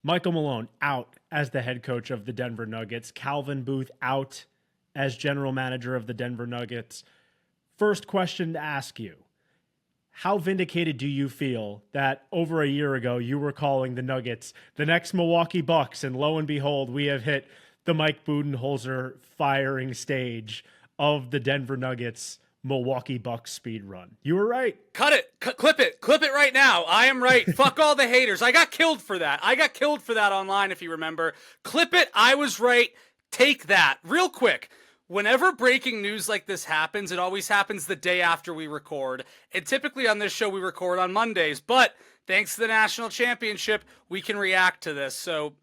Michael Malone out as the head coach of the Denver Nuggets. Calvin Booth out as general manager of the Denver Nuggets. First question to ask you. How vindicated do you feel that over a year ago you were calling the Nuggets the next Milwaukee Bucks, and lo and behold, we have hit the Mike Budenholzer firing stage of the Denver Nuggets Milwaukee Bucks speed run? You were right. Cut it. Clip it right now. I am right. Fuck all the haters. I got killed for that. Online, if you remember. Clip it. I was right. Take that. Real quick. Whenever breaking news like this happens, it always happens the day after we record. And typically on this show, we record on Mondays. But thanks to the national championship, we can react to this. So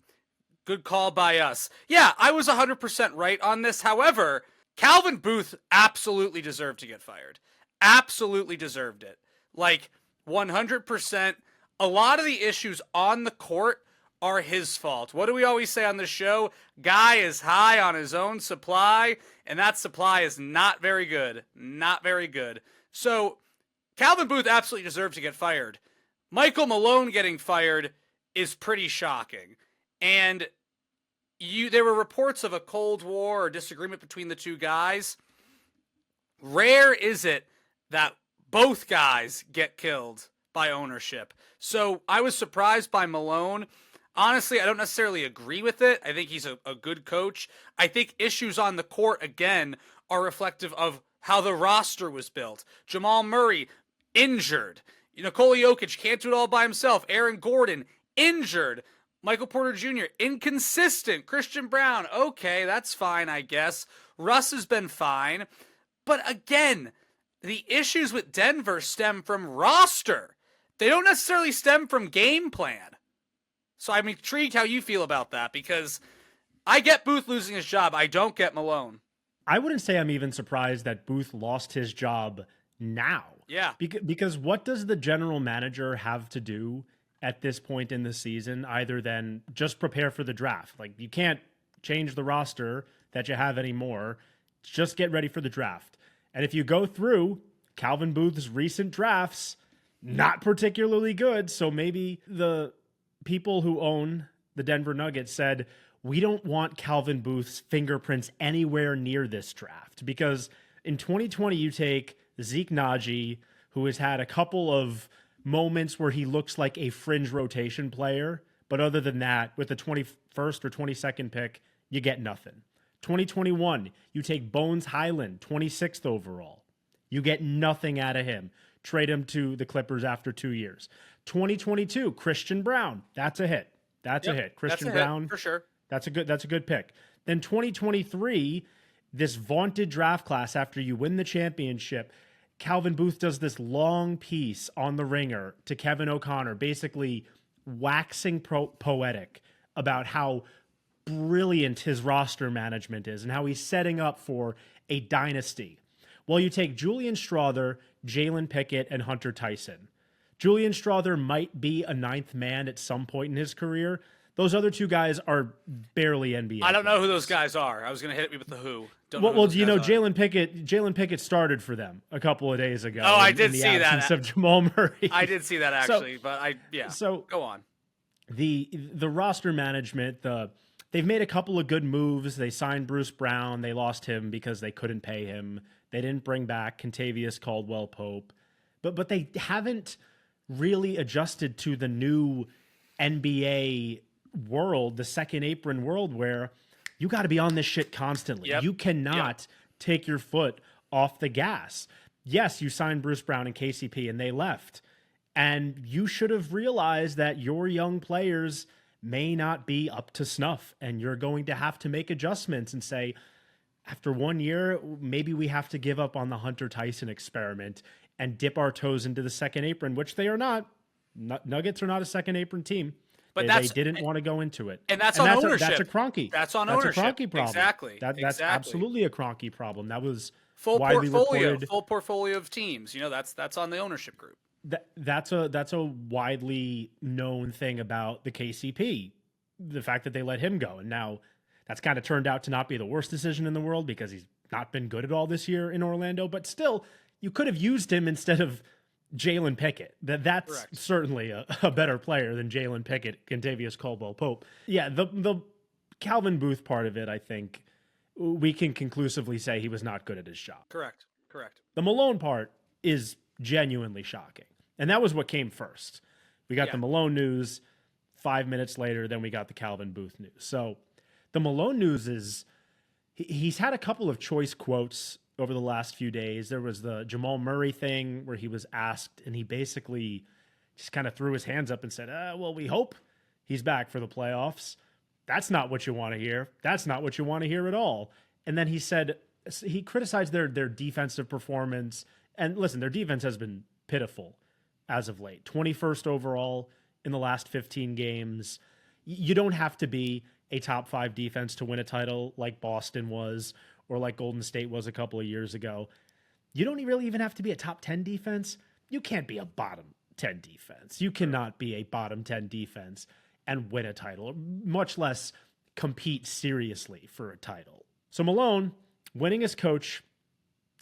good call by us. Yeah, I was 100% right on this. However, Calvin Booth absolutely deserved to get fired. Absolutely deserved it. Like 100%. A lot of the issues on the court are his fault. What do we always say on the show? Guy is high on his own supply, and that supply is not very good. Not very good. So Calvin Booth absolutely deserved to get fired. Michael Malone getting fired is pretty shocking. And there were reports of a Cold War or disagreement between the two guys. Rare is it that both guys get killed by ownership. So I was surprised by Malone. Honestly, I don't necessarily agree with it. I think he's a good coach. I think issues on the court, again, are reflective of how the roster was built. Jamal Murray, injured. Nikola Jokic can't do it all by himself. Aaron Gordon, injured. Michael Porter Jr., inconsistent. Christian Brown, okay, that's fine, I guess. Russ has been fine. But again, the issues with Denver stem from roster. They don't necessarily stem from game plan. So I'm intrigued how you feel about that, because I get Booth losing his job. I don't get Malone. I wouldn't say I'm even surprised that Booth lost his job now. Yeah. Because what does the general manager have to do at this point in the season other than just prepare for the draft? Like, you can't change the roster that you have anymore. Just get ready for the draft. And if you go through Calvin Booth's recent drafts, not particularly good. So maybe the people who own the Denver Nuggets said, we don't want Calvin Booth's fingerprints anywhere near this draft. Because in 2020, you take Zeke Naji, who has had a couple of moments where he looks like a fringe rotation player. But other than that, with the 21st or 22nd pick, you get nothing. 2021, you take Bones Highland, 26th overall. You get nothing out of him. Trade him to the Clippers after 2 years. 2022, Christian Brown. That's a hit. That's a hit. Christian Brown, hit, for sure. That's a good pick. Then 2023, this vaunted draft class after you win the championship, Calvin Booth does this long piece on The Ringer to Kevin O'Connor, basically waxing poetic about how brilliant his roster management is and how he's setting up for a dynasty. Well, you take Julian Strawther, Jalen Pickett, and Hunter Tyson. Julian Strawther might be a ninth man at some point in his career. Those other two guys are barely NBA. I don't know who those guys are. I was going to hit me with the who. Jalen Pickett started for them a couple of days ago. Oh, I did see that. Of Jamal Murray. I did see that actually, So go on. The roster management, they've made a couple of good moves. They signed Bruce Brown. They lost him because they couldn't pay him. They didn't bring back Kentavious Caldwell-Pope. But they haven't really adjusted to the new NBA world, the second apron world, where you got to be on this shit constantly. Yep. You cannot take your foot off the gas. Yes, you signed Bruce Brown and KCP and they left. And you should have realized that your young players may not be up to snuff, and you're going to have to make adjustments and say, after 1 year, maybe we have to give up on the Hunter Tyson experiment and dip our toes into the second apron, which they are not. Nuggets are not a second apron team. But they didn't want to go into it. And that's on ownership. That's a Kroenke. That's on ownership. That's a Kroenke problem. Exactly. That's absolutely a Kroenke problem. That was full widely portfolio, reported. full portfolio of teams. That's on the ownership group. That's a widely known thing about the KCP, the fact that they let him go. And now that's kind of turned out to not be the worst decision in the world because he's not been good at all this year in Orlando. But still, you could have used him instead of Jalen Pickett. That's Correct. certainly a better player than Jalen Pickett, Contavious Caldwell-Pope. Yeah, the Calvin Booth part of it, I think we can conclusively say he was not good at his job. Correct. The Malone part is genuinely shocking. And that was what came first. We got the Malone news 5 minutes later, then we got the Calvin Booth news. So the Malone news is he's had a couple of choice quotes over the last few days. There was the Jamal Murray thing where he was asked and he basically just kind of threw his hands up and said, well, we hope he's back for the playoffs. That's not what you want to hear. That's not what you want to hear at all. And then he said, he criticized their defensive performance. And listen, their defense has been pitiful as of late. 21st overall in the last 15 games. You don't have to be a top 5 defense to win a title like Boston was or like Golden State was a couple of years ago. You don't really even have to be a top 10 defense. You can't be a bottom 10 defense. You cannot be a bottom 10 defense and win a title, much less compete seriously for a title. So Malone, winning as coach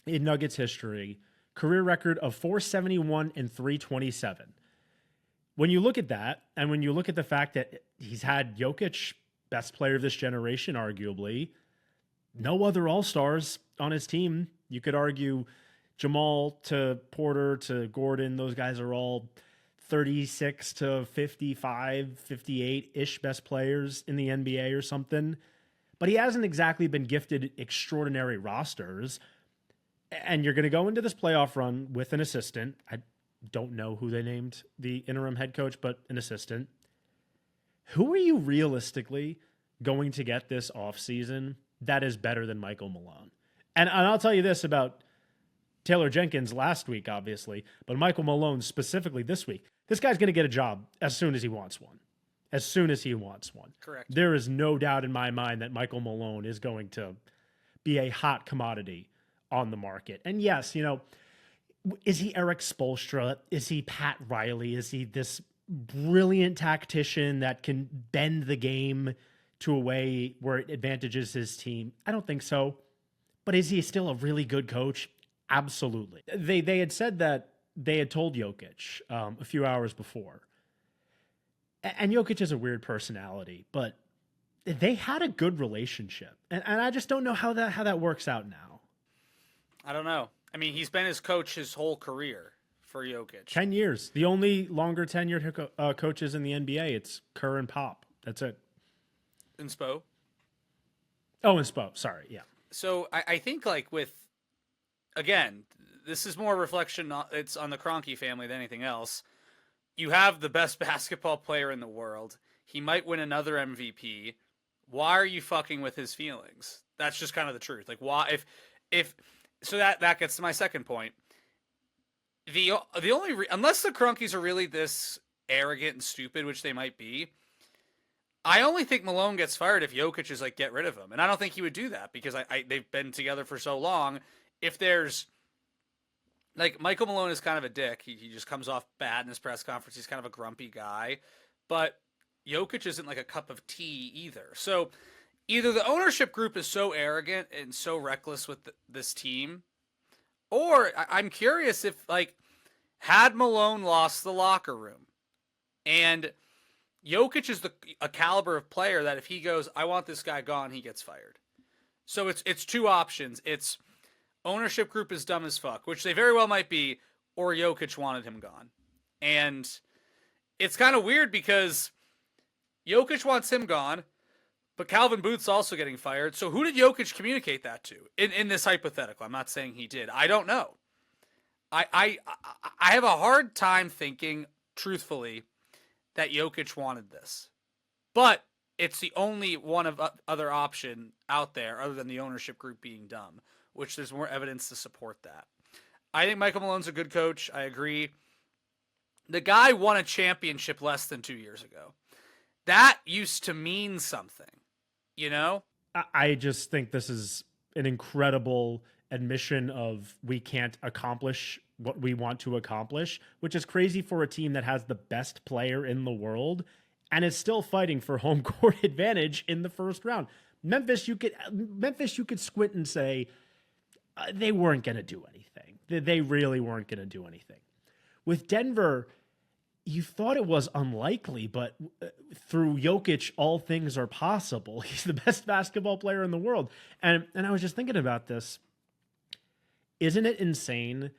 in Nuggets history, career record of 471 and 327. When you look at that, and when you look at the fact that he's had Jokic, best player of this generation, arguably, no other All-Stars on his team. You could argue Jamal to Porter to Gordon, those guys are all 36 to 55, 58-ish best players in the NBA or something. But he hasn't exactly been gifted extraordinary rosters. And you're going to go into this playoff run with an assistant. I don't know who they named the interim head coach, but an assistant. Who are you realistically going to get this offseason that is better than Michael Malone? And I'll tell you this about Taylor Jenkins last week, obviously, but Michael Malone specifically this week. This guy's going to get a job as soon as he wants one. As soon as he wants one. Correct. There is no doubt in my mind that Michael Malone is going to be a hot commodity on the market. And yes, you know, is he Eric Spoelstra? Is he Pat Riley? Is he this brilliant tactician that can bend the game to a way where it advantages his team? I don't think so. But is he still a really good coach? Absolutely. They had said that they had told Jokic a few hours before. And Jokic is a weird personality, but they had a good relationship. And I just don't know how that works out now. I don't know. I mean, he's been his coach his whole career for Jokic. 10 years. The only longer tenured coaches in the NBA, it's Kerr and Pop. That's it. And Spo. Oh, and Spo. Sorry. Yeah. So I think like with, again, this is more reflection. It's on the Kroenke family than anything else. You have the best basketball player in the world. He might win another MVP. Why are you fucking with his feelings? That's just kind of the truth. Like why if so that gets to my second point. The only unless the Kroenkes are really this arrogant and stupid, which they might be, I only think Malone gets fired if Jokic is like, get rid of him. And I don't think he would do that because they've been together for so long. If there's like Michael Malone is kind of a dick. He just comes off bad in his press conference. He's kind of a grumpy guy. But Jokic isn't like a cup of tea either. So either the ownership group is so arrogant and so reckless with this team, or I'm curious if like had Malone lost the locker room and Jokic is a caliber of player that if he goes, I want this guy gone, he gets fired. So it's two options. It's ownership group is dumb as fuck, which they very well might be, or Jokic wanted him gone. And it's kind of weird because Jokic wants him gone, but Calvin Booth's also getting fired. So who did Jokic communicate that to in this hypothetical? I'm not saying he did. I don't know. I have a hard time thinking, truthfully, that Jokic wanted this. But it's the only one of other option out there other than the ownership group being dumb, which there's more evidence to support that. I think Michael Malone's a good coach. I agree. The guy won a championship less than 2 years ago. That used to mean something, you know? I just think this is an incredible admission of we can't accomplish what we want to accomplish, which is crazy for a team that has the best player in the world and is still fighting for home court advantage in the first round. Memphis, you could squint and say they weren't going to do anything. They really weren't going to do anything. With Denver, you thought it was unlikely, but through Jokic, all things are possible. He's the best basketball player in the world. And I was just thinking about this. Isn't it insane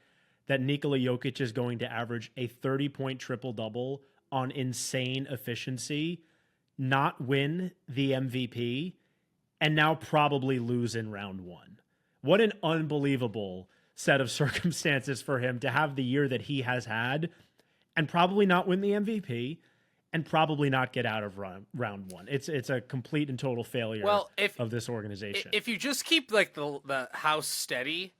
that Nikola Jokic is going to average a 30-point triple-double on insane efficiency, not win the MVP, and now probably lose in round one? What an unbelievable set of circumstances for him to have the year that he has had and probably not win the MVP and probably not get out of round one. It's a complete and total failure of this organization. If you just keep like the house steady,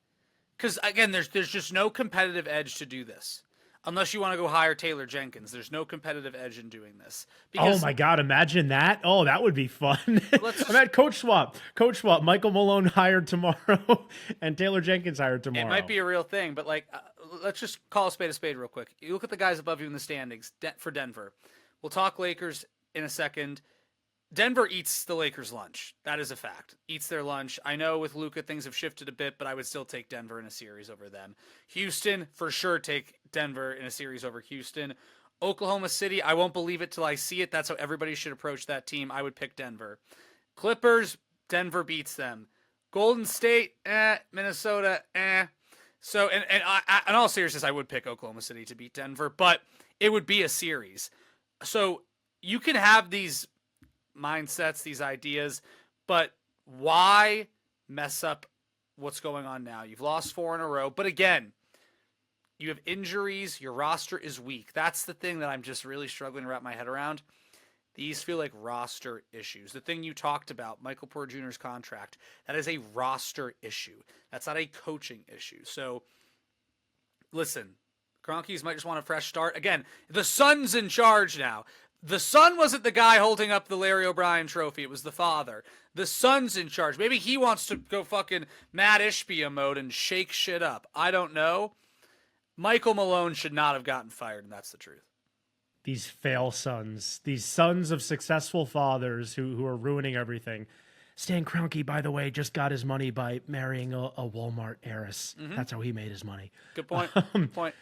because again, there's just no competitive edge to do this. Unless you want to go hire Taylor Jenkins, there's no competitive edge in doing this. Oh my God, imagine that. Oh, that would be fun. Imagine Coach Swap. Michael Malone hired tomorrow and Taylor Jenkins hired tomorrow. It might be a real thing, but like, let's just call a spade real quick. You look at the guys above you in the standings for Denver. We'll talk Lakers in a second. Denver eats the Lakers' lunch. That is a fact. Eats their lunch. I know with Luka things have shifted a bit, but I would still take Denver in a series over them. Houston, for sure, take Denver in a series over Houston. Oklahoma City, I won't believe it till I see it. That's how everybody should approach that team. I would pick Denver. Clippers, Denver beats them. Golden State, Minnesota, So, in all seriousness, I would pick Oklahoma City to beat Denver, but it would be a series. So you can have these mindsets, these ideas, but why mess up what's going on now? You've lost 4 in a row, but again, you have injuries, your roster is weak. That's the thing that I'm just really struggling to wrap my head around. These feel like roster issues. The thing you talked about, Michael Porter Jr.'s contract, that is a roster issue. That's not a coaching issue. So listen, Kroenkes might just want a fresh start. Again, the son's in charge now. The son wasn't the guy holding up the Larry O'Brien trophy. It was the father. The son's in charge. Maybe he wants to go fucking Matt Ishbia mode and shake shit up. I don't know. Michael Malone should not have gotten fired, and that's the truth. These fail sons, these sons of successful fathers who are ruining everything. Stan Kroenke, by the way, just got his money by marrying a Walmart heiress. Mm-hmm. That's how he made his money. Good point. Good point.